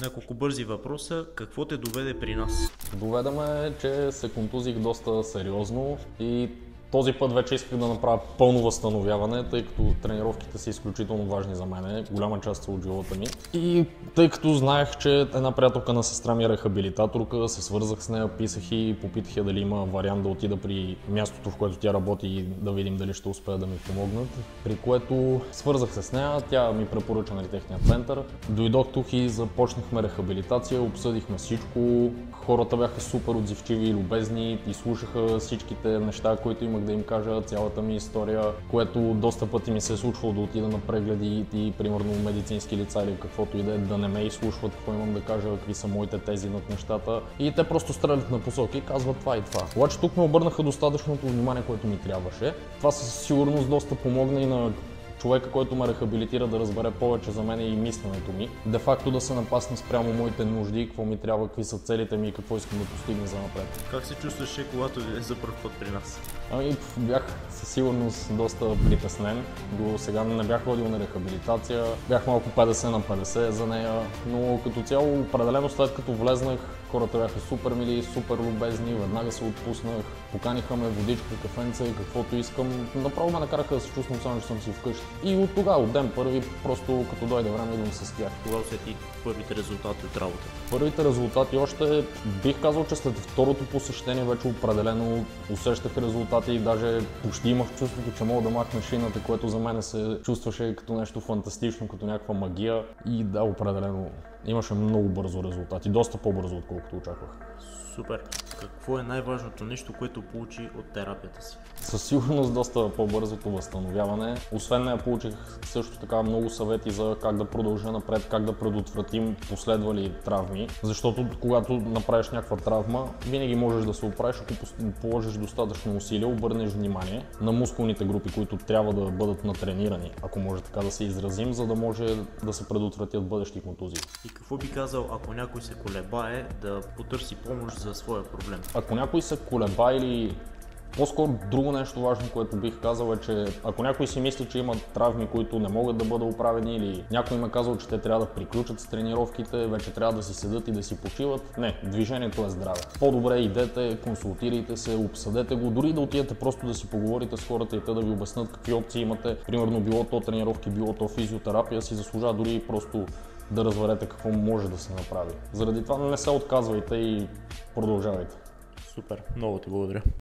Няколко бързи въпроса. Какво те доведе при нас? Доведе ме, че се контузих доста сериозно и този път вече исках да направя пълно възстановяване, тъй като тренировките са изключително важни за мен, голяма част са от живота ми. И тъй като знаех, че една приятелка на сестра ми е рехабилитаторка, се свързах с нея, писах и попитах я дали има вариант да отида при мястото, в което тя работи и да видим дали ще успея да ми помогнат. При което свързах се с нея, тя ми препоръча на техния център. Дойдох тук и започнахме рехабилитация, обсъдихме всичко. Хората бяха супер отзивчиви и любезни и слушаха всичките неща, които имах да им кажа, цялата ми история, което доста пъти ми се е случвало да отида на прегледи и примерно медицински лица или каквото и да не ме изслушват, какво имам да кажа, какви са моите тези над нещата. И те просто стрелят на посоки и казват това и това. Обаче тук ме обърнаха достатъчното внимание, което ми трябваше. Това със сигурност доста помогна и на човека, който ме рехабилитира, да разбере повече за мен и мисленето ми. Де факто да се напасне спрямо моите нужди, какво ми трябва, какви са целите ми и какво искам да постигна за напред. Как се чувстваше, когато дойде за първ път при нас? Бях със сигурност доста притеснен. До сега не бях ходил на рехабилитация, бях малко 50 на 50 за нея, но като цяло определено след като влезнах, хората бяха супер мили, супер любезни, веднага се отпуснах, поканиха ме водичка, кафенце, каквото искам. Направо ме накараха да се чувствам само, че съм си вкъщи. И от тогава, от ден първи, просто като дойде време, идвам с тях. Кога усети първите резултати от работа? Първите резултати още бих казал, че след второто посещение вече определено усещах резултати и даже почти имах чувството, че мога да махна шината, което за мен се чувстваше като нещо фантастично, като някаква магия. И да, определено имаше много бързо резултати, доста по-бързо, отколкото очаквах. Супер! Какво е най-важното нещо, което получи от терапията си? Със сигурност доста по-бързото възстановяване. Освен нея получих също така много съвети за как да продължа напред, как да предотвратим последвали травми. Защото когато направиш някаква травма, винаги можеш да се оправиш, ако положиш достатъчно усилия, обърнеш внимание на мускулните групи, които трябва да бъдат натренирани, ако може така да се изразим, за да може да се предотвратят бъдещи контузии. И какво би казал, ако някой се колебае да потърси помощ за своя проблем? Ако някой се колеба или по-скоро друго нещо важно, което бих казал е, че ако някой си мисли, че има травми, които не могат да бъдат оправени или някой ме казал, че те трябва да приключат с тренировките, вече трябва да си седат и да си почиват, не, движението е здраве. По-добре идете, консултирайте се, обсъдете го, дори да отидете просто да си поговорите с хората и те да ви обяснат какви опции имате, примерно било то тренировки, било то физиотерапия, си заслужава дори просто да разберете какво може да се направи. Заради това не се отказвайте и продължавайте. Супер, много ти благодаря.